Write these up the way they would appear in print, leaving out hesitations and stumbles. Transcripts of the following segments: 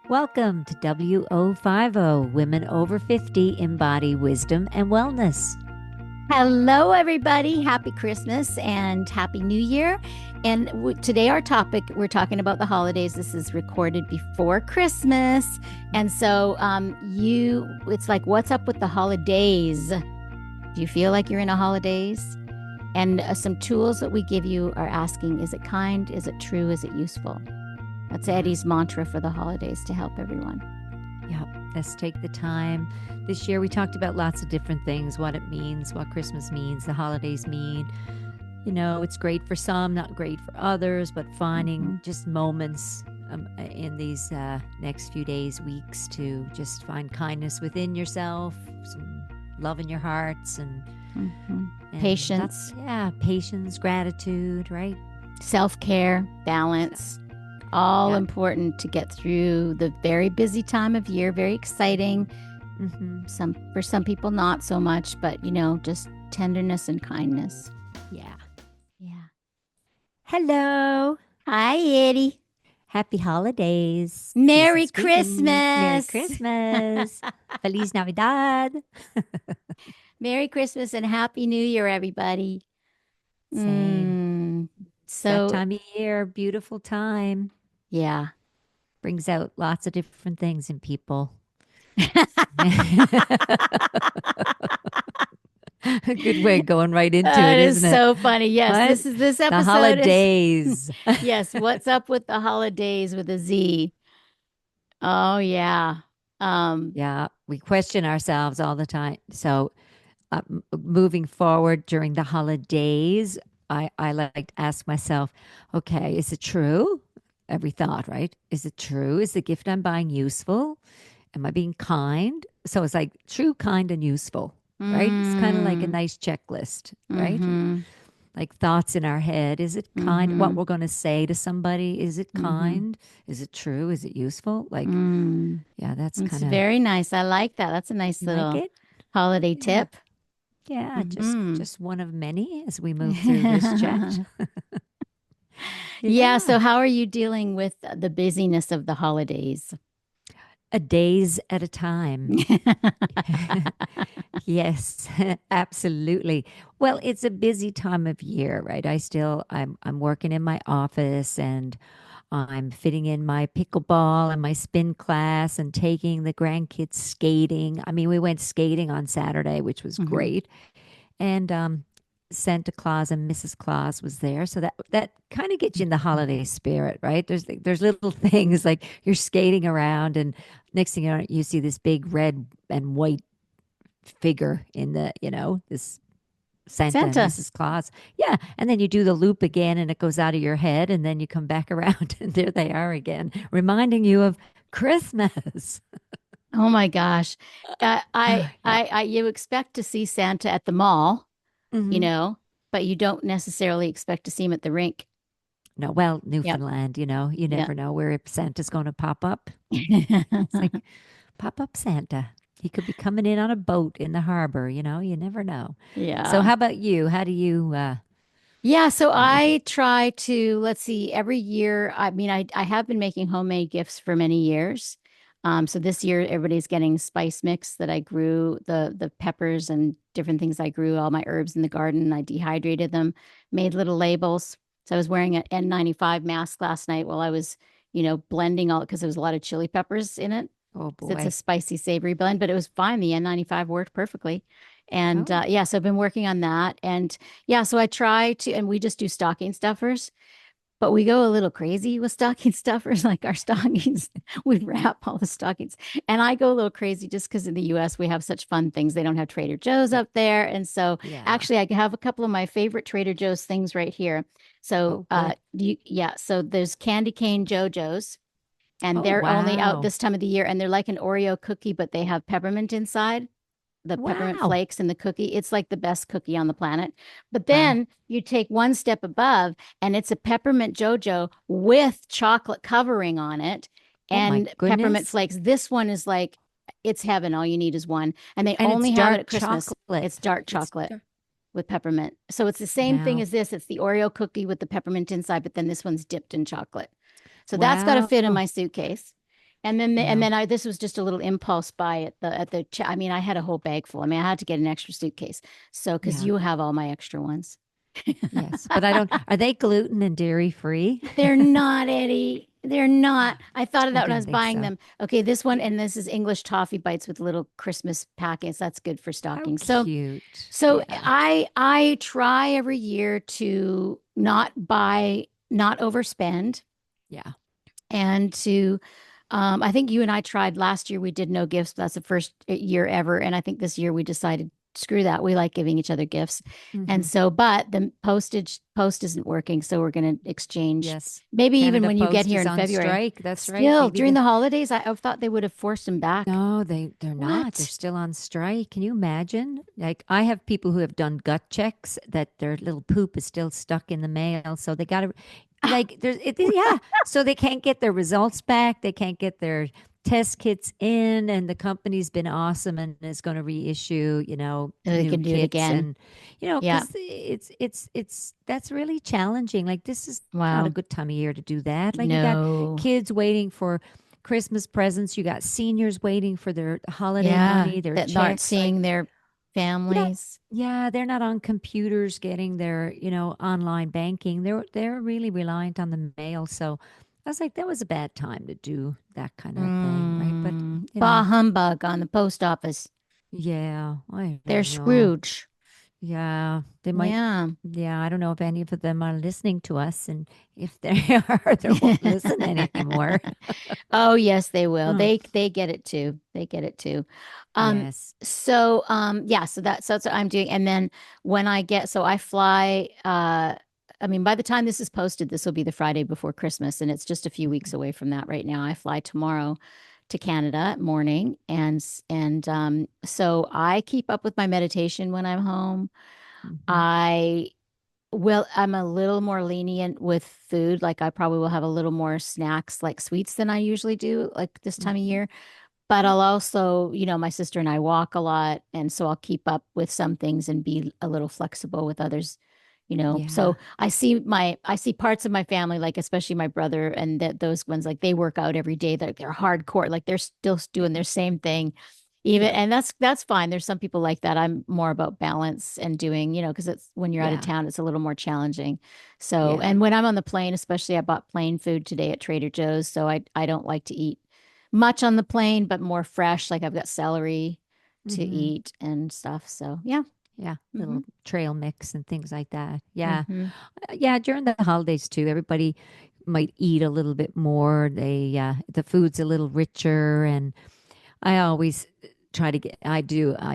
Welcome to WO50 Women Over 50 Embody Wisdom and Wellness. Hello, everybody. Happy Christmas and Happy New Year. And today, our topic, we're talking about the holidays. This is recorded before Christmas. And so, it's like, what's up with the holidays? Do you feel like you're in a holidays? And some tools that we give you are asking, is it kind? Is it true? Is it useful? That's Eddi's mantra for the holidays to help everyone. Yeah, let's take the time. This year we talked about lots of different things, what it means, what Christmas means, the holidays mean. You know, it's great for some, not great for others, but finding just moments in these next few days, weeks to just find kindness within yourself, some love in your hearts and Patience. Patience, gratitude, right? Self-care, balance. All important to get through the very busy time of year, very exciting. For some people, not so much, but just tenderness and kindness. Yeah. Hello. Hi, Eddi. Happy holidays. Merry Christmas. Merry Christmas. Feliz Navidad. Merry Christmas and Happy New Year, everybody. Same. So that time of year, beautiful time. Yeah. Brings out lots of different things in people. A good way of going right into it, isn't it? So funny. Yes, this episode. The holidays. Yes, what's up with the holidays with a Z? Oh yeah. Yeah, we question ourselves all the time. So, moving forward during the holidays, I like to ask myself, okay, is it true? Every thought, right? Is it true? Is the gift I'm buying useful? Am I being kind? So it's like true, kind, and useful, right? It's kind of like a nice checklist, right? Like thoughts in our head. Is it kind? What we're going to say to somebody? Is it kind? Is it true? Is it useful? Like, yeah, that's kind of very nice. I like that. That's a nice little holiday tip. Yeah, just one of many as we move through this chat. Yeah. So how are you dealing with the busyness of the holidays? A days at a time. Yes, absolutely. Well, it's a busy time of year, right? I'm working in my office and I'm fitting in my pickleball and my spin class and taking the grandkids skating. I mean, we went skating on Saturday, which was great. And Santa Claus and Mrs. Claus was there, so that kind of gets you in the holiday spirit, right? There's little things like you're skating around, and next thing you know, you see this big red and white figure in this Santa and Mrs. Claus. Yeah, and then you do the loop again, and it goes out of your head, and then you come back around, and there they are again, reminding you of Christmas. Oh my gosh, you expect to see Santa at the mall. But you don't necessarily expect to see him at the rink. No, well, Newfoundland, you never know where Santa's going to pop up. It's like pop up Santa. He could be coming in on a boat in the harbor, you never know. Yeah. So how about you? How do you Yeah, so I try to, let's see, every year, I mean, I have been making homemade gifts for many years. So this year everybody's getting spice mix that I grew, the peppers and different things I grew, all my herbs in the garden. I dehydrated them, made little labels. So I was wearing an N95 mask last night while I was, blending all, because there was a lot of chili peppers in it. Oh boy. So it's a spicy, savory blend, but it was fine. The N95 worked perfectly. And so I've been working on that. And so I try to, and we just do stocking stuffers. But we go a little crazy with stocking stuffers, like our stockings. We wrap all the stockings. And I go a little crazy just because in the US we have such fun things. They don't have Trader Joe's up there. And so actually I have a couple of my favorite Trader Joe's things right here. So so there's candy cane JoJo's. And they're only out this time of the year. And they're like an Oreo cookie, but they have peppermint inside. The peppermint flakes in the cookie. It's like the best cookie on the planet. But then you take one step above and it's a peppermint JoJo with chocolate covering on it and peppermint flakes. This one is like, it's heaven. All you need is one. And they only have it at Christmas. Chocolate. It's dark chocolate with peppermint. So it's the same thing as this. It's the Oreo cookie with the peppermint inside, but then this one's dipped in chocolate. So that's got to fit in my suitcase. And then you know. this was just a little impulse buy I mean, I had a whole bag full. I mean, I had to get an extra suitcase. So, because Yeah. you have all my extra ones. Yes. But I don't, are they gluten and dairy free? They're not, Eddie. They're not. I thought of I that when I didn't was think buying so. them. Okay, this one, and this is English toffee bites with little Christmas packets. That's good for How stockings. cute. So Yeah. I try every year to not overspend, Yeah. and to I think you and I tried last year. We did no gifts. That's the first year ever, and I think this year we decided screw that. We like giving each other gifts, and Hmm. so but the post isn't working, so we're going to exchange. Yes. Maybe even Canada when you get Post here is in on February. strike. That's right. Still Maybe during the, the holidays, I thought they would have forced them back. no, they're not. They're What? still on strike. Can you imagine? Like I have people who have done gut checks that their little poop is still stuck in the mail, so they got to like there's it, yeah, so they can't get their results back. They can't get their test kits in, and the company's been awesome and is going to reissue, So they new can do it kits again. and Yeah. because it's that's really challenging. Like this is not a Wow. good time of year to do that. Like you got No. kids waiting for Christmas presents. You got seniors waiting for their holiday Yeah. money, their That aren't checks. Like, seeing their yeah, families. yeah, they're not on computers getting their, online banking. They're really reliant on the mail. So I was like, that was a bad time to do that kind of thing, right? But Bah humbug on the post office. yeah, I They're don't know. Scrooge. Yeah, they might. Yeah. Yeah, I don't know if any of them are listening to us, and if they are, they won't listen anymore. Oh, yes, they will. Oh, They get it too. They get it too. Um, yes. yeah, so that's what I'm doing. And then when I fly, I mean, by the time this is posted, this will be the Friday before Christmas, and it's just a few weeks away from that right now. I fly tomorrow to Canada morning, so I keep up with my meditation when I'm home. Hmm. I I'm a little more lenient with food. Like I probably will have a little more snacks like sweets than I usually do, like this time of Hmm. year. But I'll also, my sister and I walk a lot, and so I'll keep up with some things and be a little flexible with others. Yeah. So I see parts of my family, like especially my brother and that those ones, like they work out every day. They're hardcore, like they're still doing their same thing. Even Yeah. and that's fine. There's some people like that. I'm more about balance and doing, because it's when you're out of Yeah. town, it's a little more challenging. So, Yeah. and when I'm on the plane, especially I bought plane food today at Trader Joe's, so I don't like to eat much on the plane, but more fresh. Like I've got celery to Hmm. eat and stuff. So yeah. Yeah. Mm-hmm. Little trail mix and things like that. Yeah. Mm-hmm. Yeah. During the holidays too, everybody might eat a little bit more. The food's a little richer, and I always try to get, I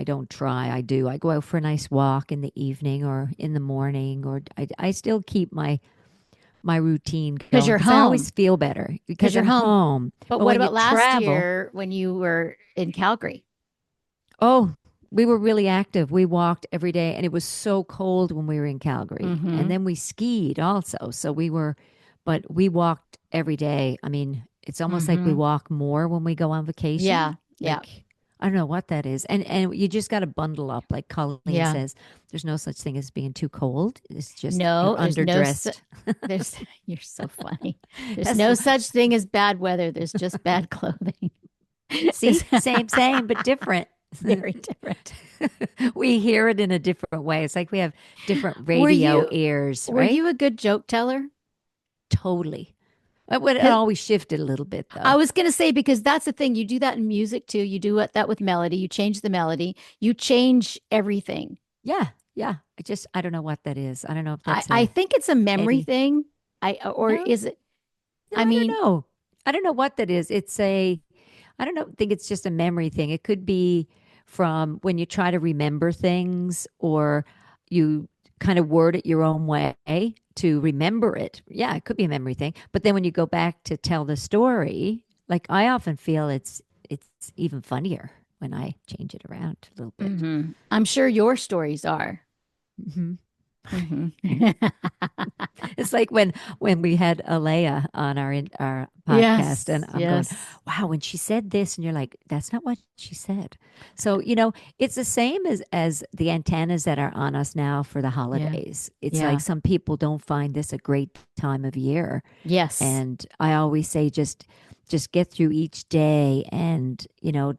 don't try, I do. I go out for a nice walk in the evening or in the morning, or I still keep my routine Because going you're because I always home. feel better Because because you're I'm home. home. But But what when you about last travel, year when you were in Calgary? oh, we were really active. We walked every day, and it was so cold when we were in Calgary. And Mm-hmm. then we skied also. But we walked every day. I mean, it's almost like we Mm-hmm. walk more when we go on vacation. Yeah. Yeah. Like, I don't know what that is. And you just got to bundle up. Like Colleen Yeah. says, there's no such thing as being too cold. It's just you're No, underdressed. there's, you're so funny. There's That's no such thing as bad weather. There's just bad clothing. see, same, but different. Very different. We hear it in a different way. It's like we have different Were radio you, ears, were right? you a good joke teller? Totally. It 'Cause always shifted a little bit I though. was going to say, because that's the thing. You do that in music too. You do that with melody. You change the melody. You change everything. Yeah, yeah. I don't know what that is. I don't know if that's I a think it's a memory Eddie. thing. Or No, is it? no, I I don't mean, know. I don't know what that is. I don't know, think it's just a memory thing. It could be from when you try to remember things or you kind of word it your own way to remember it. Yeah, it could be a memory thing. But then when you go back to tell the story, like I often feel it's even funnier when I change it around a little bit. I'm sure your stories are. Hmm. Hmm. It's like when we had Alea on our podcast, and Yes, I'm going, yes. wow, when she said this, and you're like, that's not what she said. So, it's the same as the antennas that are on us now for the Yeah. holidays. It's like Yeah. some people don't find this a great time of year. Yes. And I always say just get through each day and,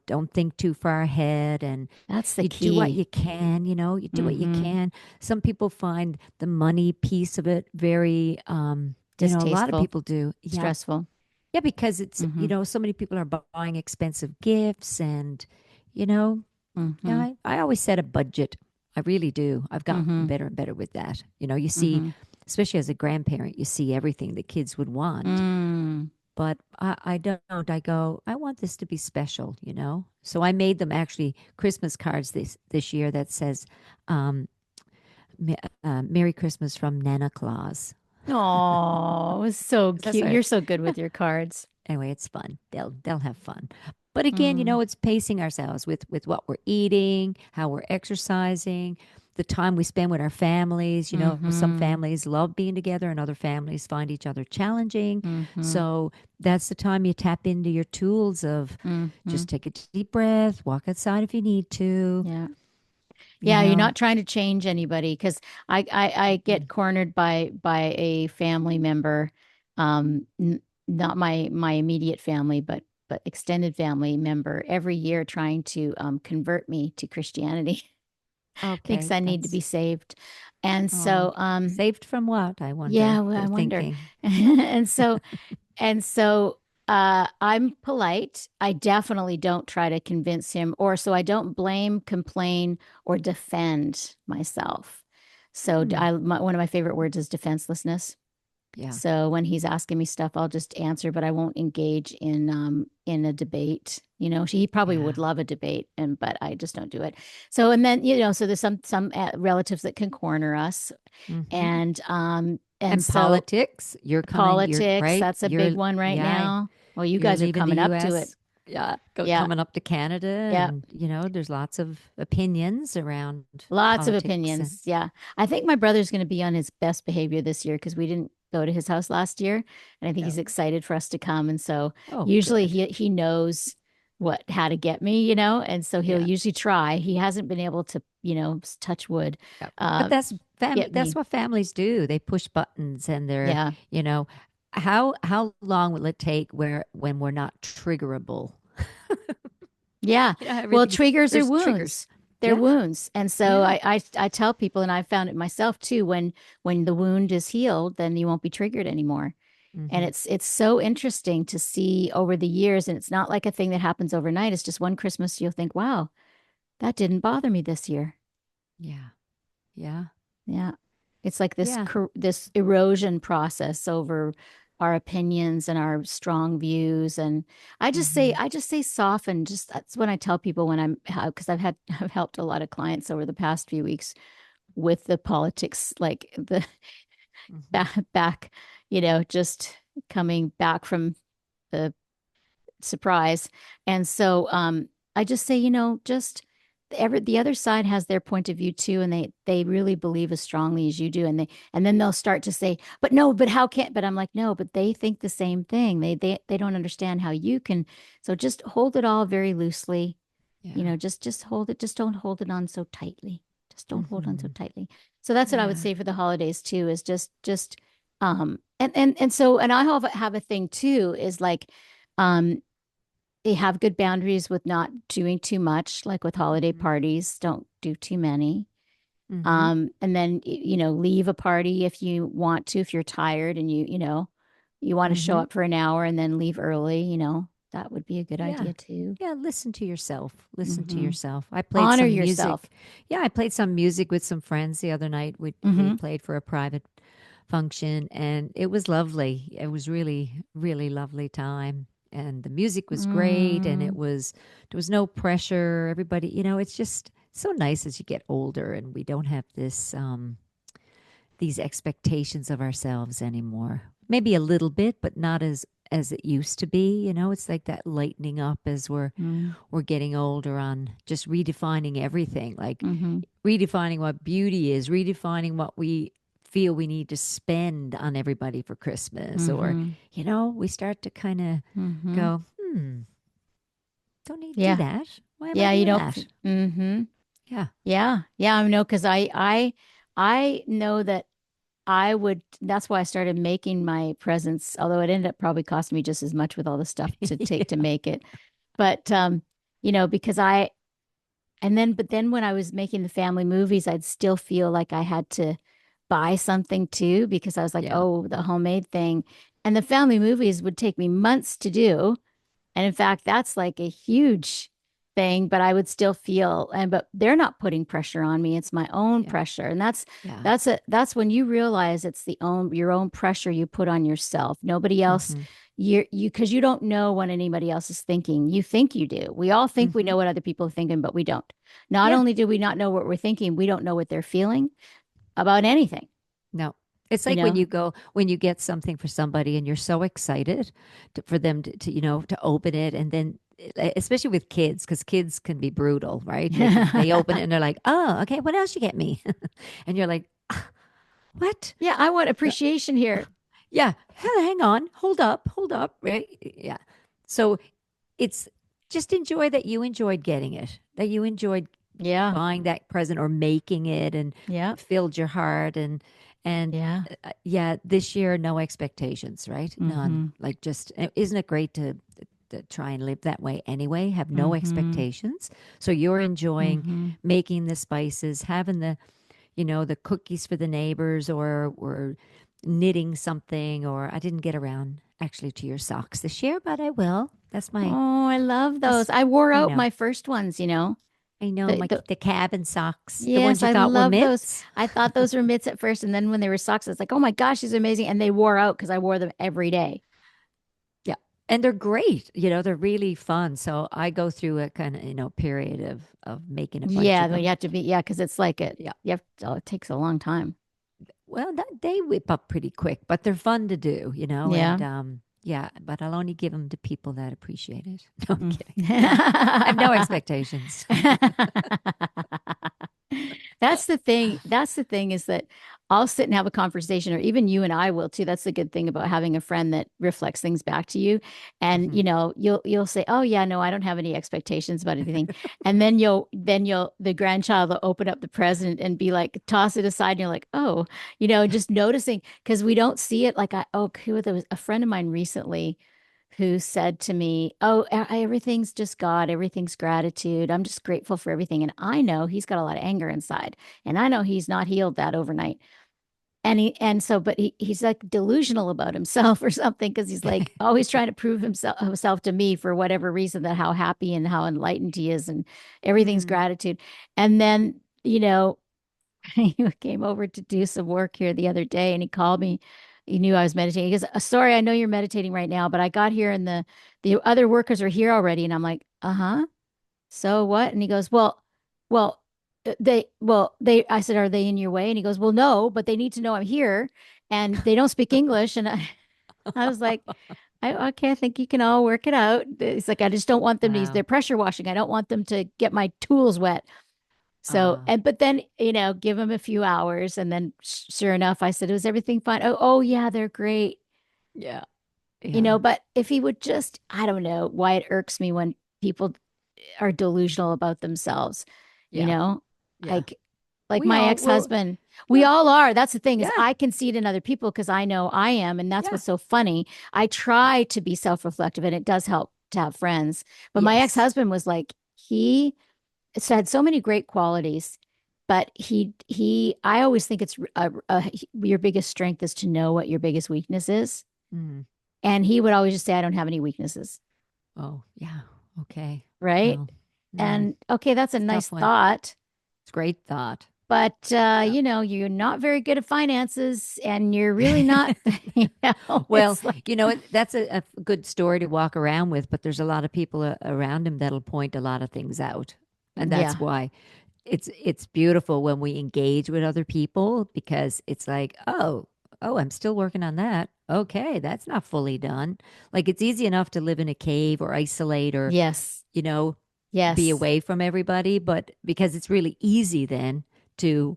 don't think too far ahead and That's the you do what key. you can, you do what you Mm-hmm. can. Some people find the money piece of it very a lot of Distasteful, people do. Yeah. stressful. Yeah, because it's, Mm-hmm. so many people are buying expensive gifts and, you know, yeah, Mm-hmm. I always set a budget. I really do. I've gotten Mm-hmm. better and better with that. You see, Mm-hmm. especially as a grandparent, you see everything the kids would want. Mm. But I don't. I go, I want this to be special. So I made them actually Christmas cards this year that says, um, Merry Christmas from Nana Claus. Oh, it was so 'Cause that's cute. what, You're so good with your cards. anyway, it's fun. They'll have fun. But again, Mm. it's pacing ourselves with what we're eating, how we're exercising, the time we spend with our families. Some Mm-hmm. families love being together and other families find each other challenging. Mm-hmm. So that's the time you tap into your tools of Mm-hmm. just take a deep breath, walk outside if you need to, Yeah. you Yeah, you're know. not trying to change anybody because I get Mm. cornered by a family member, not my immediate family, but extended family member every year trying to convert me to Christianity. Thinks Okay, I need to be that's saved. And oh, so saved from what? I yeah, wonder. well, I They're wonder. thinking. And so I'm polite. I definitely don't try to convince him, or so I don't blame, complain, or defend myself. So Hmm. one of my favorite words is defenselessness. Yeah. So when he's asking me stuff, I'll just answer, but I won't engage in a debate. He probably Yeah. would love a debate, but I just don't do it. So and then so there's some relatives that can corner us, Hmm. and And so politics, you're politics, right. that's a big one right Yeah, now. Well, you you're guys are leaving the coming up to it. US. Yeah, Yeah, coming up to Canada. yeah. And, there's lots of opinions around Lots of politics. And, opinions. Yeah. I think my brother's going to be on his best behavior this year because we didn't go to his house last year. And I think he's oh, excited for us to come. And so oh, usually good. he knows how to get me, and so he'll Yeah. usually try. He hasn't been able to, touch wood, Yeah. But uh, get that's me. what families do. They push buttons and Yeah. you know, how long will it take when we're not triggerable? Yeah. Well, Everything triggers are there's triggers. wounds. They're Yeah. wounds. And so Yeah. I tell people, and I found it myself too, when the wound is healed, then you won't be triggered anymore. And Hmm. it's so interesting to see over the years, and it's not like a thing that happens overnight. It's just one Christmas you'll think, wow, that didn't bother me this year. Yeah. Yeah. Yeah. It's like Yeah. this erosion process over our opinions and our strong views. And Hmm. I just say soften. Just that's when I tell people when because I've helped a lot of clients over the past few weeks with the politics, like the Hmm. back, just coming back from the surprise. And so I just say, just the other side has their point of view too, and they really believe as strongly as you do. And then they'll start to say, but no, but how can but I'm like, no, but they think the same thing. They don't understand how you can. So just hold it all very loosely. Yeah. Just hold it, just don't hold it on so tightly. Just don't hold on so Hmm. tightly. So that's what I would Yeah. say for the holidays too, is just and I have a thing too, is like um they have good boundaries with not doing too much, like with holiday Hmm. parties, don't do too many. Hmm. And then, leave a party if you want to, if you're tired and you want to show Hmm. up for an hour and then leave early, that would be a good Yeah. idea too. Yeah, listen to yourself. Listen to Hmm. yourself. I played Honor some yourself. music. Yeah, I played some music with some friends the other night. We Hmm. played for a private function and it was lovely. It was really, really lovely time. And the music was great and Mm, there was no pressure. Everybody, it's just so nice as you get older and we don't have these expectations of ourselves anymore. Maybe a little bit, but not as it used to be. It's like that lightening up as mm, we're getting older on just redefining everything, like hmm. redefining what beauty is, redefining what we feel we need to spend on everybody for Christmas, or, Mm-hmm. we start to kind of Mm-hmm. go, don't need to do Yeah. that. Why am I Yeah, you doing don't. that? Mm-hmm. Yeah. Yeah. Yeah, I know because I know that I would, that's why I started making my presents, although it ended up probably costing me just as much with all the stuff to take to Yeah. make it. But because but then when I was making the family movies, I'd still feel like I had to buy something too, because I was like, Yeah. oh, the homemade thing. And the family movies would take me months to do. And in fact, that's like a huge thing, but I would still feel but they're not putting pressure on me. It's my own Yeah. pressure. And that's Yeah. that's when you realize it's your own pressure you put on yourself. Nobody else Mm-hmm. you because you don't know what anybody else is thinking. You think you do. We all think we Mm-hmm. know what other people are thinking, but we don't. Not Yeah. only do we not know what we're thinking, we don't know what they're feeling about anything, No. It's you like when know? when you get something for somebody and you're so excited for them to open it. And then, especially with kids, because kids can be brutal, right? They open it and they're like, oh, okay, what else you get me? And you're like, what? Yeah, I want No, appreciation here. yeah. Hang on. Hold up. Right. Yeah. So it's just enjoy that you enjoyed getting it, that you enjoyed Yeah. buying that present or making it and Yeah. filled your heart and Yeah. yeah, this year no expectations, right? None. Mm-hmm. Like just isn't it great to try and live that way anyway? Have no Mm-hmm. expectations. So you're enjoying Mm-hmm. making the spices, having the cookies for the neighbors or knitting something, or I didn't get around actually to your socks this year, but I will. Oh, I love those. That's I wore I out know. my first ones. I know The, my the the cabin socks, the ones yes, you I thought were love those. mitts. I thought those were mitts at first, and then when they were socks, I was like, oh my gosh, these are amazing. And they wore out because I wore them every day. Yeah. And they're great. They're really fun. So I go through a kind of, period of making a bunch Yeah, of when you them. have to be, yeah, because it's like Yeah. it takes a long time. Well, they whip up pretty quick, but they're fun to do, Yeah. and yeah, but I'll only give them to people that appreciate it. No, I'm Mm. kidding. No, I have no expectations. That's the thing. That's the thing is that I'll sit and have a conversation, or even you and I will too. That's the good thing about having a friend that reflects things back to you. And Mhm. you'll say, "Oh yeah, no, I don't have any expectations about anything." And then the grandchild will open up the present and be like, toss it aside, and you're like, "Oh," just noticing because we don't see it like there was a friend of mine recently who said to me, "Oh, everything's just God, everything's gratitude. I'm just grateful for everything." And I know he's got a lot of anger inside, and I know he's not healed that overnight. But he's like delusional about himself or something because he's like always trying to prove himself to me for whatever reason that how happy and how enlightened he is and everything's Mm. gratitude. And then, he came over to do some work here the other day and he called me. He knew I was meditating. He goes, Sorry, I know you're meditating right now, but I got here and the other workers are here already." And I'm like, "Uh-huh. So what?" And he goes, well, I said, "Are they in your way?" And he goes, "Well, no, but they need to know I'm here and they don't speak English." And I was like, okay, I think you can all work it out. He's like, "I just don't want them to use Wow. their pressure washing. I don't want them to get my tools wet." So, Uh, but then, give them a few hours. And then sure enough, I said, "Was everything fine?" Oh, yeah, they're great. yeah. Yeah. But if he would just, I don't know why it irks me when people are delusional about themselves, you Yeah. know, Yeah. like, like We my all will. ex-husband, we Yeah. all are. That's the thing is Yeah. I can see it in other people because I know I am. And that's Yeah. what's so funny. I try to be self-reflective and it does help to have friends. But my Yes. ex-husband was like, he had so many great qualities, but I always think it's your biggest strength is to know what your biggest weakness is. Mm. And he would always just say, "I don't have any weaknesses." Oh, yeah. Okay. Right. Well, And okay, that's a it's a nice tough one. thought, It's a great thought. but Yeah. you're not very good at finances and you're really not, Well, it's like, that's a good story to walk around with, but there's a lot of people around him that'll point a lot of things out. And that's yeah. why it's beautiful when we engage with other people because it's like, oh, I'm still working on that. Okay, that's not fully done. Like it's easy enough to live in a cave or isolate or, Yes. you know, be Yes. away from everybody, but because it's really easy then to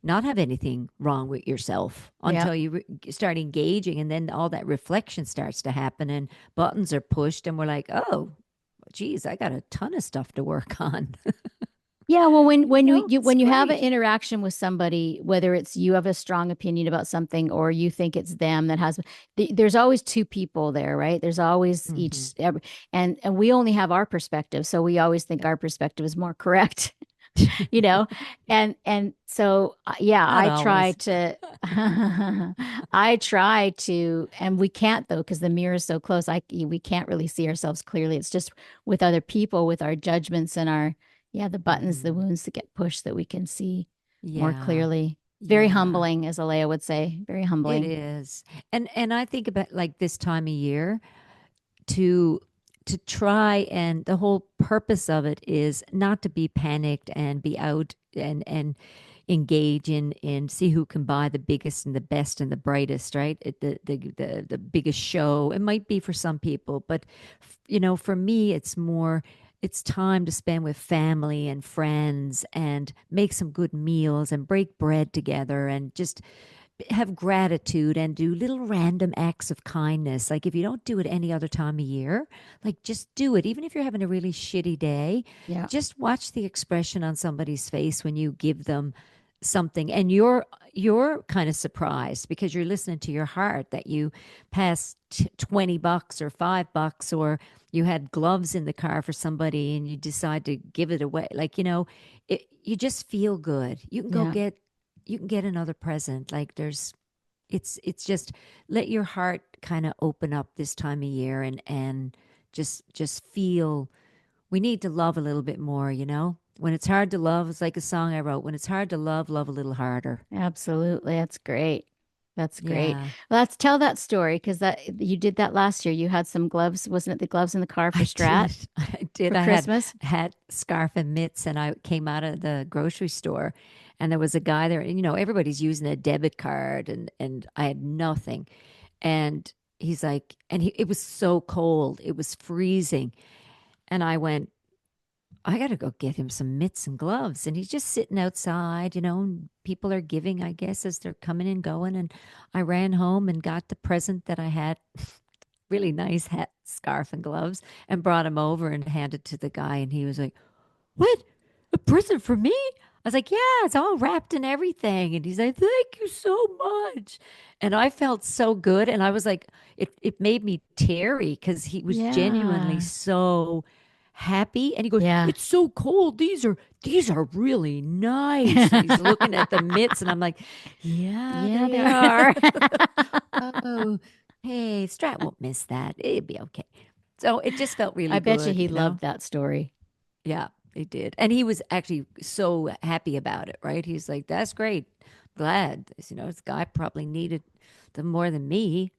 not have anything wrong with yourself Yeah. until you start engaging, and then all that reflection starts to happen and buttons are pushed and we're like, oh, geez, I got a ton of stuff to work on. Yeah, well, when It's when you have an great. interaction with somebody, whether it's you have a strong opinion about something or you think it's them that has, there's always two people there, right? There's always Hmm. and we only have our perspective, so we always think our perspective is more correct, you know? And so yeah, Not I try always. to I try to, and we can't though because the mirror is so close. We can't really see ourselves clearly. It's just with other people, with our judgments and our yeah, the buttons, the Hmm. wounds that get pushed that we can see more Yeah. clearly. Very Yeah. humbling, as Alea would say. Very It humbling. is. And I think about like this time of year to try, and the whole purpose of it is not to be panicked and be out and engage in see who can buy the biggest and the best and the brightest, right? The biggest show. It might be for some people, but for me it's more, it's time to spend with family and friends and make some good meals and break bread together and just have gratitude and do little random acts of kindness. Like if you don't do it any other time of year, like just do it. Even if you're having a really shitty day, Yeah. just watch the expression on somebody's face when you give them something, and you're kind of surprised because you're listening to your heart that you passed $20 or $5, or you had gloves in the car for somebody and you decide to give it away. Like, you just feel good. Yeah. You can get another present. Like it's just, let your heart kind of open up this time of year, and just feel, we need to love a little bit more. When it's hard to love, it's like a song I wrote. When it's hard to love, love a little harder. Absolutely. That's great. That's great. Yeah. Well, let's tell that story because that you did that last year. You had some gloves, wasn't it the gloves in the car for I Strat did. I did. for I had Christmas? hat, scarf, and mitts, and I came out of the grocery store, and there was a guy there. And everybody's using a debit card, and I had nothing. And he's like, it was so cold, it was freezing, and I went, I got to go get him some mitts and gloves. And he's just sitting outside, and people are giving, I guess, as they're coming and going. And I ran home and got the present that I had, really nice hat, scarf, and gloves, and brought him over and handed to the guy. And he was like, what? A present for me? I was like, yeah, it's all wrapped in everything. And he's like, thank you so much. And I felt so good. And I was like, it made me teary because he was genuinely Yeah. so happy. And he goes, Yeah. it's so cold. These are really nice. And he's looking at the mitts, and I'm like, yeah, Yeah, they they are. are. Oh, hey, Strat won't miss that. It'd be okay. So it just felt I really bet you good, he loved that story. Yeah, he did. And he was actually so happy about it, right? He's like, that's great. Glad. This guy probably needed them more than me.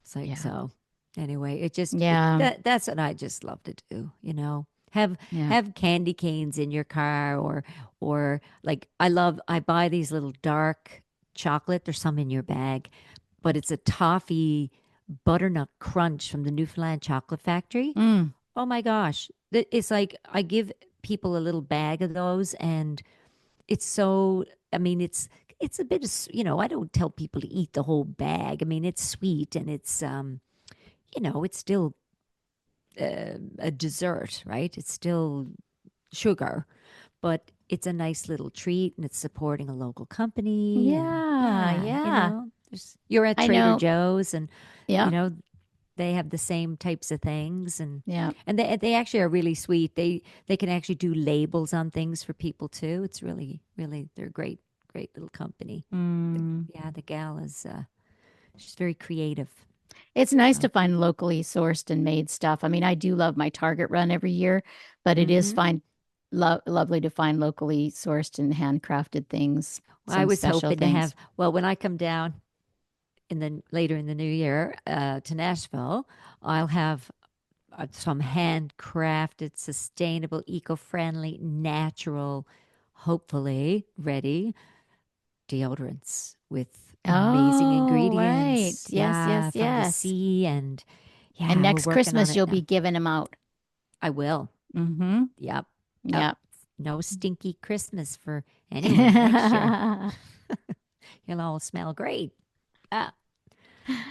It's like, Yeah. so anyway, it just Yeah. that's what I just love to do. Have Yeah. have candy canes in your car, or like I buy these little dark chocolate. There's some in your bag, but it's a toffee butternut crunch from the Newfoundland Chocolate Factory. Mm. Oh my gosh. It's like I give people a little bag of those, and it's so, I mean, it's a bit of, I don't tell people to eat the whole bag. I mean, it's sweet, and it's still a dessert, right? It's still sugar, but it's a nice little treat, and it's supporting a local company. And Yeah. yeah, Yeah. you're at I Trader know. Joe's, and you Yeah. know, they have the same types of things, and Yeah. they actually are really sweet. They can actually do labels on things for people too. It's really, really, they're great little company. Mm. Yeah, the gal is she's very creative. It's nice to So find locally sourced and made stuff. I mean, I do love my Target run every year, but it is hmm fine, lovely to find locally sourced and handcrafted things, I some was special hoping to things. have, well, when I come down later in the new year to Nashville, I'll have some handcrafted, sustainable, eco-friendly, natural, hopefully ready deodorants with amazing Oh, right. ingredients. Yes, yes, Yeah, from the yes. sea. And And yeah, we're next working on Christmas, it you'll be now. giving them out. I will. Mm-hmm. Yep. Yep. Yeah. no stinky Christmas for anyone next year. You'll all smell great. Ah,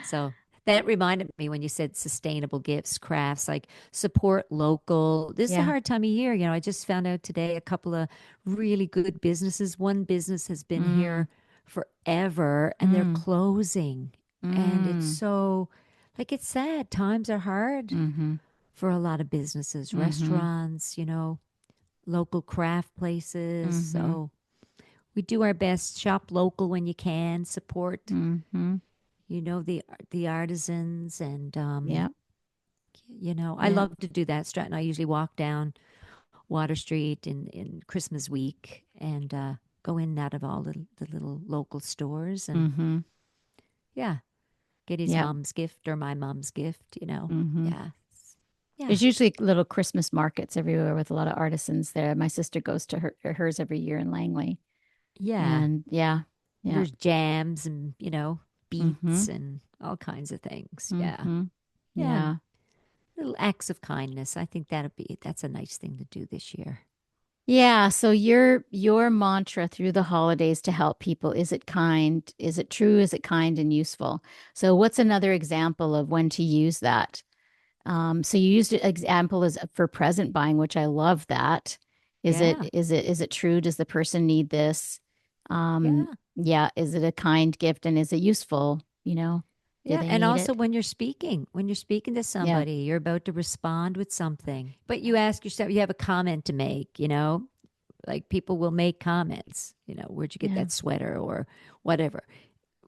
so that reminded me when you said sustainable gifts, crafts, like support local. This is a Yeah. hard time of year. I just found out today a couple of really good businesses. One business has been Mm, here forever and they're mm, closing. And it's mm, so, like, it's sad. Times are hard mm-hmm, for a lot of businesses, mm-hmm, restaurants, local craft places. mm-hmm, So we do our best. Shop local when you can. Support, mm-hmm. the artisans and Yeah. I Yeah. love to do that. Stratton. I usually walk down Water Street in Christmas week and go in and out of all the little local stores and Mm-hmm. yeah, get his Yeah. mom's gift or my mom's gift. Mm-hmm. Yeah. Yeah. There's usually little Christmas markets everywhere with a lot of artisans there. My sister goes to hers every year in Langley. Yeah. And yeah. Yeah. There's jams and, Mm-hmm. beets and all kinds of things. Yeah. Mm-hmm. Yeah. And Yeah. little acts of kindness. I think that's a nice thing to do this year. Yeah, so your mantra through the holidays to help people, is it kind? Is it true? Is it kind and useful? So what's another example of when to use that? So you used an example as for present buying, which I love that. Is it Yeah. is it true? Does the person need this? Yeah. Yeah, is it a kind gift and is it useful? Do Yeah. they And need also it? when you're speaking to Yeah, somebody, you're about to respond with something, but you ask yourself, you have a comment to make, like people will make comments, where'd you get yeah, that sweater or whatever.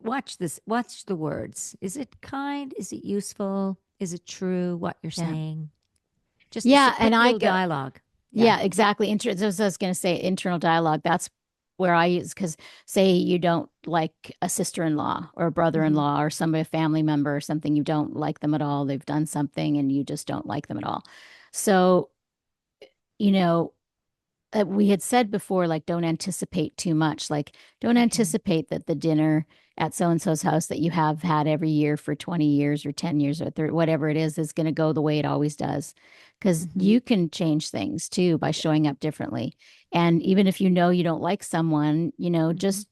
Watch the words. Is it kind? Is it useful? Is it true what you're yeah. saying? Just a Yeah, and quick I little go, dialogue. Yeah. yeah, exactly. As I was going to say, internal dialogue. That's where I use because say you don't like a sister-in-law or a Hmm. brother-in-law or somebody, a family member or something, you don't like them at all. They've done something and you just don't like them at all. So, you know, we had said before, like, don't anticipate too much. Like, don't Hmm. anticipate that the dinner at so and so's house that you have had every year for 20 years or 10 years or 30, whatever it is going to go the way it always does. Because Hmm. you can change things too by showing up differently. And even if you know you don't like someone, Hmm. just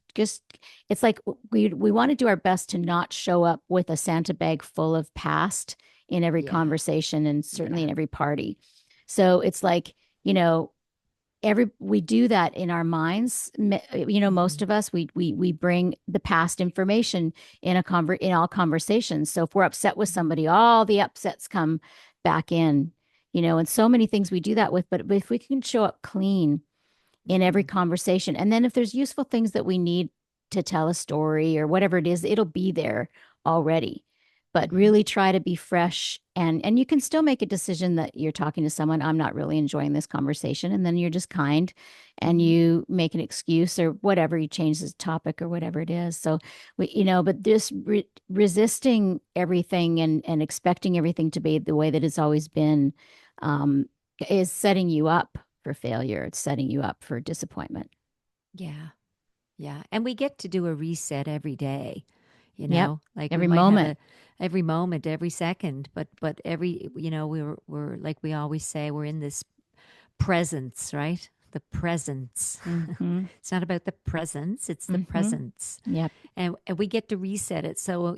it's like we want to do our best to not show up with a Santa bag full of past in every Yeah. conversation and certainly Yeah. in every party. So it's like, you know, we do that in our minds. Most Hmm. of us we bring the past information in all conversations. So if we're upset with Hmm. somebody, all the upsets come back in, and so many things we do that with. But if we can show up clean in every Hmm. conversation, and then if there's useful things that we need to tell a story or whatever it is, it'll be there already. But Hmm. really try to be fresh, and you can still make a decision that you're talking to someone, I'm not really enjoying this conversation, and then you're just kind and Hmm. you make an excuse or whatever, you change the topic or whatever it is. So but this resisting everything and expecting everything to be the way that it's always been, um, is setting you up for failure. It's setting you up for disappointment. Yeah. Yeah. And we get to do a reset every day, Yep. like we Every might have moment. a every moment, every second, but we're like we always say, we're in this presence, right? The presence. Mm-hmm. It's not about the presence, it's the Mm-hmm. presence. Yep. And we get to reset it. So,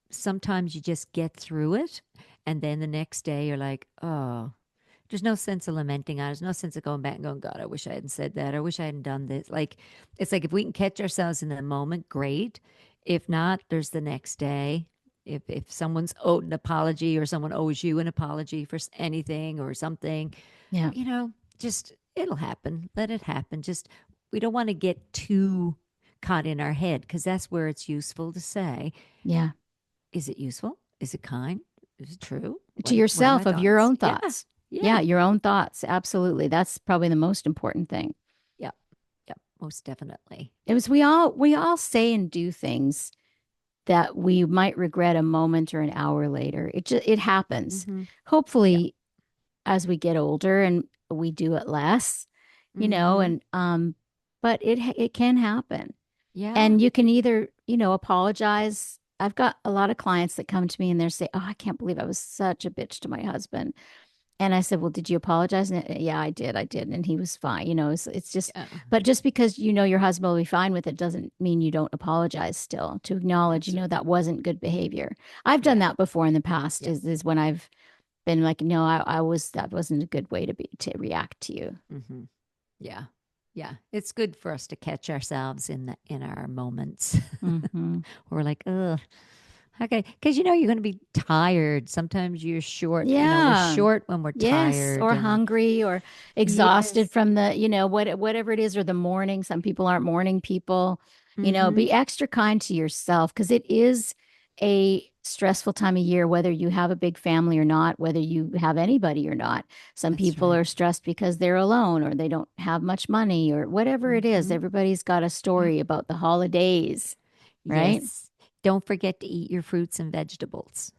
sometimes you just get through it. And then the next day you're like, oh, there's no sense of lamenting on it. There's no sense of going back and going, God, I wish I hadn't said that. I wish I hadn't done this. Like, it's like if we can catch ourselves in the moment, great. If not, there's the next day. If someone's owed an apology or someone owes you an apology for anything or something, Yeah. you know, just it'll happen. Let it happen. Just we don't want to get too caught in our head because that's where it's useful to say, Yeah. is it useful? Is it kind? Is it true? To What are my yourself of your thoughts? own Yeah. thoughts. Yeah. Yeah. Your own thoughts. Absolutely. That's probably the most important thing. Yep. Yep. Most definitely. It was we all say and do things that we might regret a moment or an hour later. It happens. Mm-hmm. Yep. Hopefully as we get older and we do it less, Mm-hmm. and but it can happen. Yeah. And you can either, apologize. I've got a lot of clients that come to me and they say, "Oh, I can't believe I was such a bitch to my husband." And I said, well, did you apologize? And yeah, I did. I did. And he was fine. It's just, Yeah, but just because your husband will be fine with it doesn't mean you don't apologize still to acknowledge, that's right. that wasn't good behavior. I've done Yeah. that before in the past Yeah. is when I've been like, no, that wasn't a good way to react to you. Hmm. Yeah. Yeah. It's good for us to catch ourselves in our moments. Hmm. We're like, ugh. Okay. Because you're going to be tired. Sometimes you're short. We're Yeah. short when we're Yes, tired. or And hungry or exhausted yes. from the, whatever it is, or the morning. Some people aren't morning people. Mm-hmm. Be extra kind to yourself because it is a stressful time of year, whether you have a big family or not, whether you have anybody or not. Some That's people right. are stressed because they're alone or they don't have much money or whatever it is. Mm-hmm. Everybody's got a Yep. story about the holidays, right? Yes. Don't forget to eat your fruits and vegetables.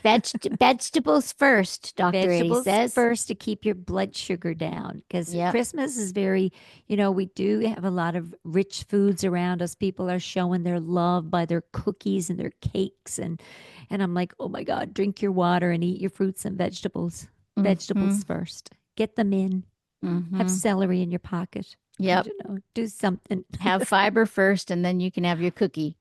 Vegetables first, Dr. Eddy Vegetables says. first to keep your blood sugar down because Yep. Christmas is very, we do have a lot of rich foods around us. People are showing their love by their cookies and their cakes and I'm like, "Oh my God, drink your water and eat your fruits and vegetables. Hmm. Vegetables first. Get them in. Have Hmm. celery in your pocket. I Yep. don't know. Do something." Have fiber first, and then you can have your cookie.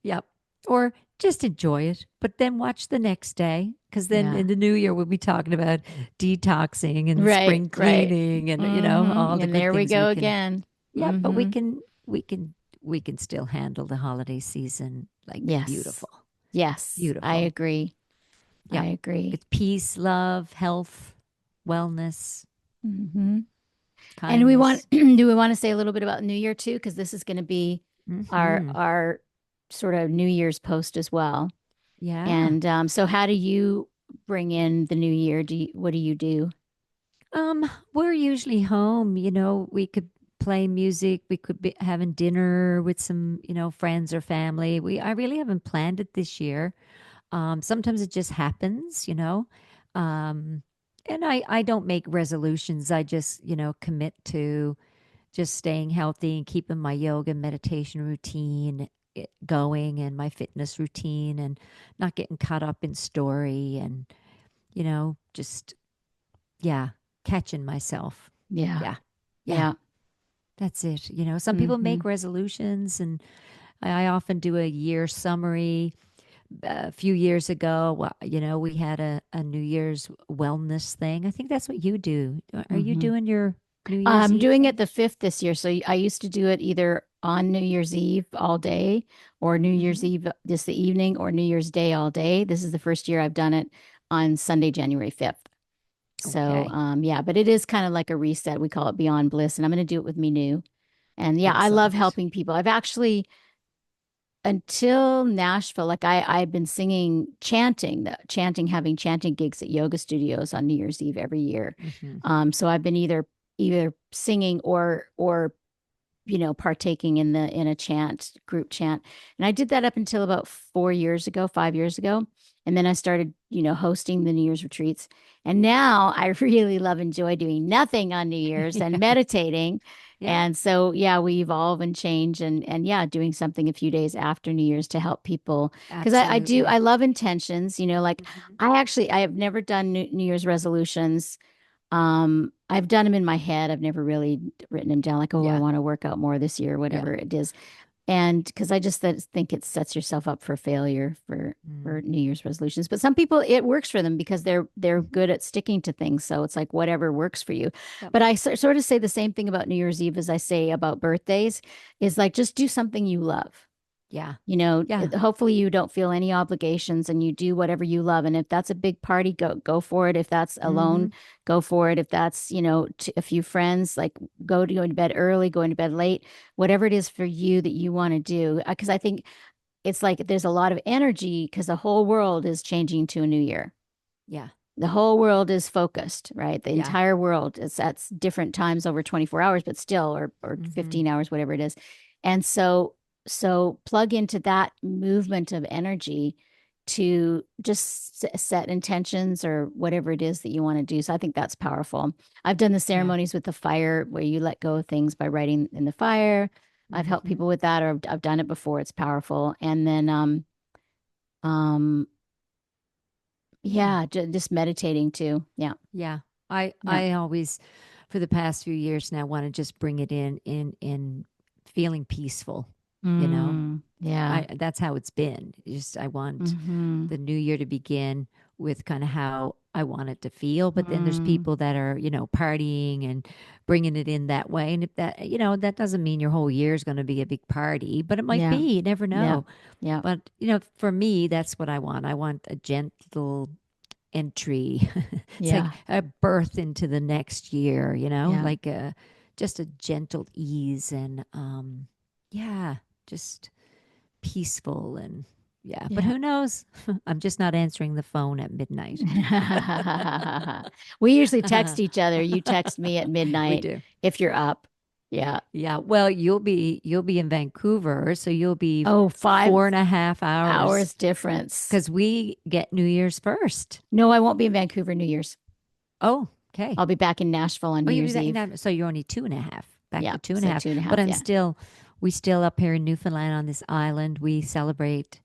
Yep. Or just enjoy it, but then watch the next day. Because then Yeah. in the new year, we'll be talking about detoxing and Right. spring Right. cleaning and all the And good there we things we go can. again. Yeah, but we Hmm. can, we can, we can still handle the holiday season like Yes. beautiful, Yes. I beautiful. agree. I Yep. agree. With peace, love, health, wellness, Hmm. And we want kindness. do we want to say a little bit about New Year too? Because this is going to be our Hmm. our sort of New Year's post as well. Yeah. And so, how do you bring in the New Year? What do you do? We're usually home, we could play music, we could be having dinner with some, friends or family. I really haven't planned it this year. Sometimes it just happens. Um, and I don't make resolutions. I just, commit to just staying healthy and keeping my yoga and meditation routine going and my fitness routine and not getting caught up in story and, just yeah, catching myself. Yeah. Yeah. Yeah. Yeah. That's it. Some people Hmm. make resolutions, and I often do a year summary. A few years ago, we had a New Year's wellness thing. I think that's what you do. Are you Hmm. doing your New Year's I'm Eve doing it thing? the fifth this year. So I used to do it either on New Year's Eve all day or New Year's Hmm. Eve just the evening or New Year's Day all day. This is the first year I've done it on Sunday, January 5th. So Okay. yeah, but it is kind of like a reset. We call it Beyond Bliss, and I'm going to do it with me new. And yeah, I love Excellent. helping people. I've actually until Nashville, like I've been singing, chanting, having chanting gigs at yoga studios on New Year's Eve every year. Hmm. So I've been either singing or partaking in a group chant. And I did that up until about 4 years ago, 5 years ago. And then I started, hosting the New Year's retreats. And now I really love, enjoy doing nothing on New Year's and Yeah. meditating. Yeah. And so, yeah, we evolve and change and yeah, doing something a few days after New Year's to help people. Because I Absolutely. love intentions, like Hmm. I have never done New Year's resolutions. I've done them in my head. I've never really written them down like, oh, I Yeah. want to work out more this year, Yeah. whatever it is. And because I just think it sets yourself up for failure for Mm. New Year's resolutions. But some people it works for them because they're Hmm. good at sticking to things. So it's like whatever works for you. Yep. But I sort of say the same thing about New Year's Eve as I say about birthdays, is like just do something you love. Yeah. Yeah. Hopefully you don't feel any obligations and you do whatever you love. And if that's a big party, go for it. If that's Hmm. alone, go for it. If that's, a few friends, like go to bed early, go into bed late, whatever it is for you that you want to do. Because I think it's like there's a lot of energy because the whole world is changing to a new year. Yeah. The whole world is focused, right? The Yeah. entire world is at different times over 24 hours, but still, or Hmm. 15 hours, whatever it is. And so plug into that movement of energy to just set intentions or whatever it is that you want to do. So I think that's powerful. I've done the Yeah. ceremonies with the fire where you let go of things by writing in the fire. I've helped Hmm. people with that, or I've done it before. It's powerful. And then um Yeah. Yeah, just meditating too. Yeah. Yeah. Yeah. I always for the past few years now want to just bring it in feeling peaceful, you know. Yeah. I that's how it's been. Just I want Mm-hmm. the new year to begin with kind of how I want it to feel, but then there's Mm. people that are, partying and bringing it in that way. And if that, that doesn't mean your whole year is going to be a big party, but it might Yeah. be. You never Yeah. know. Yeah. But, for me, that's what I want. I want a gentle entry. It's like Yeah. a birth into the next year, Yeah. like just a gentle ease and yeah, just peaceful and yeah. But Yeah. who knows? I'm just not answering the phone at midnight. We usually text each other. You text me at We midnight do. if you're up. Yeah. Yeah. Well, you'll be in Vancouver, so you'll be Oh, 4.5 hours hours difference. because we get New Year's first. No, I won't be in Vancouver New Year's. Oh, okay. I'll be back in Nashville on Oh, New you'll be Year's back Eve. so you're only 2.5, back Yeah. to two and a So half. two and a But half. Yeah. we still up here in Newfoundland on this island. We celebrate.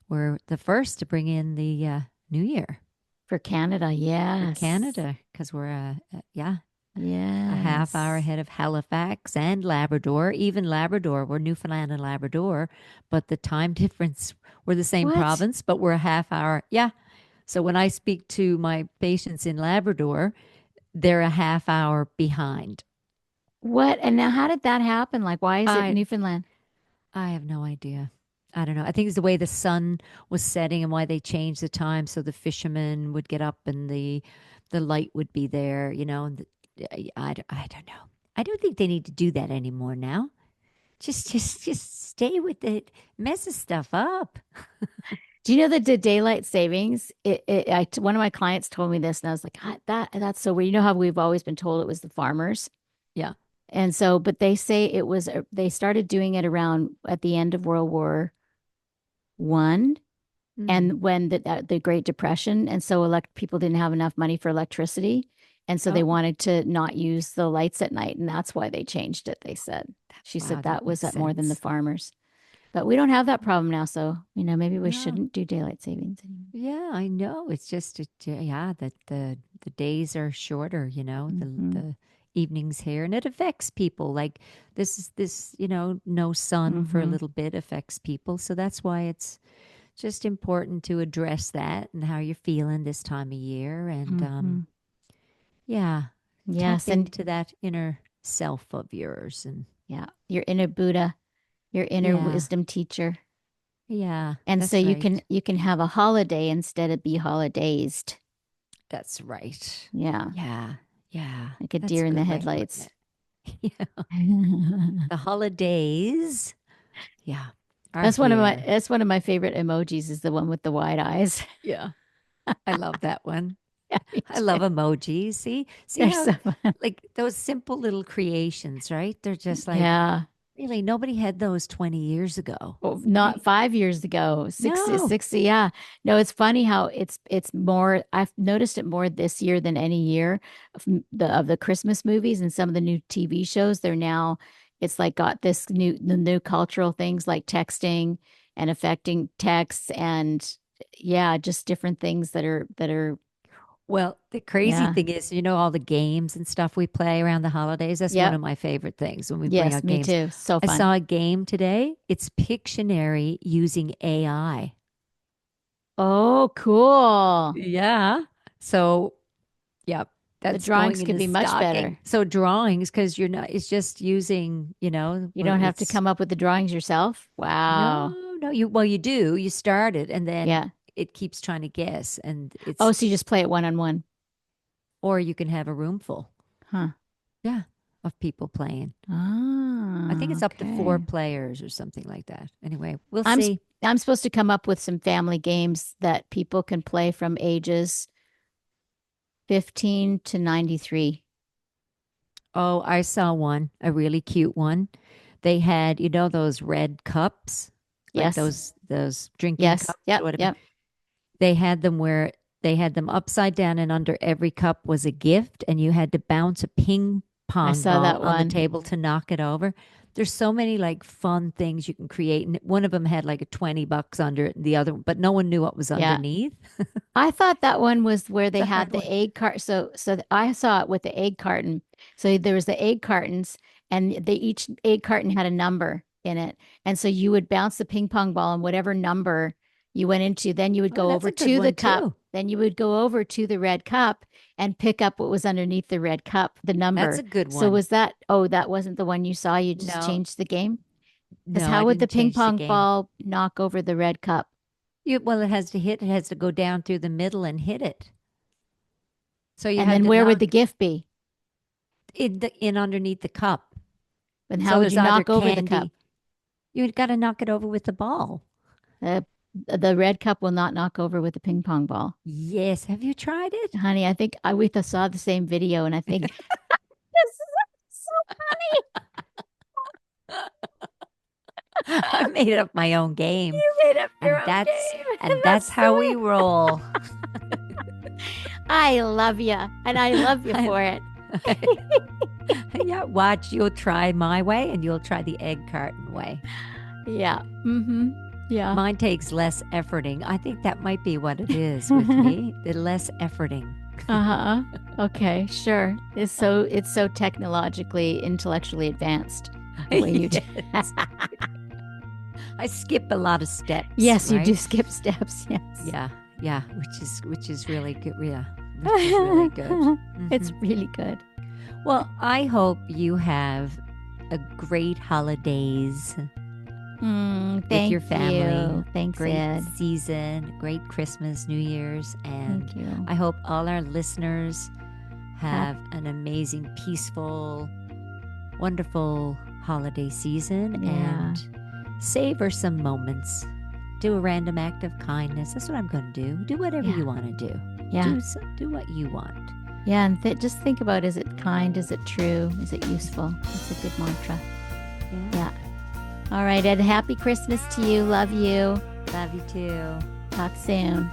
We're the first to bring in the New Year For Canada. for Yes. Canada because we're yeah, a half hour Yes. ahead of Halifax and Labrador. Even Labrador, we're Newfoundland and Labrador, but the time difference, we're the same What? province, but we're a half hour. Yeah. So when I speak to my patients in Labrador, they're a half hour behind. What? And now, how did that happen? Like, why is it I Newfoundland? I have no idea. I don't know. I think it's the way the sun was setting and why they changed the time so the fishermen would get up and the light would be there, and I don't know. I don't think they need to do that anymore now. Just stay with it. Messes stuff up. Do you know that the daylight savings? One of my clients told me this, and I was like, that's so weird. You know how we've always been told it was the farmers, Yeah. and so, but they say it was. They started doing it around at the end of World War I, Mm. and when the Great Depression, and so elect people didn't have enough money for electricity, and so they Oh, wanted to not use the lights at night, and that's why they changed it. They said. She wow, said that that was makes that more than the sense. farmers. But we don't have that problem now, so maybe we No. shouldn't do daylight savings anymore. Yeah, I know. It's just yeah, that the days are shorter, Hmm. the evenings here and it affects people. Like this, no sun for a Hmm. little bit affects people. So that's why it's just important to address that and how you're feeling this time of year and Hmm. yeah, tap Yes, and into that inner self of yours and yeah, your inner Buddha, your inner yeah. wisdom teacher. Yeah, And so that's you can right. you can have a holiday instead of be holidazed. That's right. Yeah, Yeah. Yeah. like a That's deer a in the good way of putting headlights. it. Yeah. The holidays. Yeah. Are here. That's one of my favorite emojis is the one with the wide eyes. Yeah. I love that one. Yeah, me I love too. emojis. See They're how so fun. like those simple little creations, right? They're just like Yeah. really nobody had those 20 years ago, Well, not right? 5 years ago, 60, No. 60. Yeah. No, it's funny how it's more, I've noticed it more this year than any year of the Christmas movies and some of the new TV shows. They're now, it's like got the new cultural things like texting and affecting texts and yeah, just different things that are, Well, the crazy yeah. thing is, all the games and stuff we play around the holidays. That's one Yep. of my favorite things when we bring Yes, out me games. too. So I fun. saw a game today. It's Pictionary using AI. Oh, cool. Yeah. So, yeah, The that's going drawings in could the be much stocking. better. So drawings, because you're not, it's just using, You well, don't have to it's come up with the drawings yourself. Wow. no, you do. You start it and then Yeah. it keeps trying to guess. And Oh, it's, so you just play it one on one. or you can have a room full. Huh. Yeah. Of people playing. I think Ah, it's up to four okay. players or something like that. Anyway, we'll I'm s- see. I'm supposed to come up with some family games that people can play from ages 15 to 93. Oh, I saw one, a really cute one. They had, those red cups, like Yes. those drinking Yes. cups or Yep. whatever. Yep. They had them where they had them upside down, and under every cup was a gift, and you had to bounce a ping I pong saw ball that on the one. table to knock it over. there's so many like fun things you can create. And one of them had like a $20 under it and the other, but no one knew what was Yeah. underneath. I thought that one was where they The had hard the one. egg cart. I saw it with the egg carton. So there was the egg cartons, and each egg carton had a number in it. And so you would bounce the ping pong ball and whatever number you went into, then you would Oh, go that's over a good to the one cup. too. Then you would go over to the red cup and pick up what was underneath the red cup, the That's number. a good So one. was that, oh, that wasn't the one you saw. You just No, changed the game? Because no, how I would the didn't ping change the pong game. ball knock over the red cup? Well, it has to hit, it has to go down through the middle and hit it. So you And had then to where would the knock gift be? in underneath the cup. And how So would there's you either knock over the cup? candy, you got to knock it over with the ball. Uh, the red cup will not knock over with the ping pong ball. Yes. Have you tried it? Honey, I think we saw the same video and I think this is so funny. I made up my own game, You made up your and own that's game. and That's that's how we silly. roll. I love you and I love you I- for it. yeah, watch. You'll try my way, and you'll try the egg carton way. Yeah. Mm-hmm. Yeah. Mine takes less efforting. I think that might be what it is with me. The less efforting. Uh-huh. Okay, sure. It's so technologically, intellectually advanced the way you do. Yes. I skip a lot of steps. Yes, you do right? skip steps. Yes. Yeah, yeah, which is really good. Yeah, which is really good. It's Mhm. really good. Well, I hope you have a great holidays with Thank your family. you. Thanks, Great Ed. season, great Christmas, New Year's, and Thank you. I hope all our listeners have an amazing, peaceful, wonderful holiday season Yeah. and savor some moments. Do a random act of kindness. That's what I'm going to do. Do whatever Yeah. you want to do. Yeah. Do what you want. Yeah. And just think about, is it kind? Is it true? Is it useful? It's a good mantra. Yeah. All right, Ed. Happy Christmas to you. Love you. Love you too. Talk soon.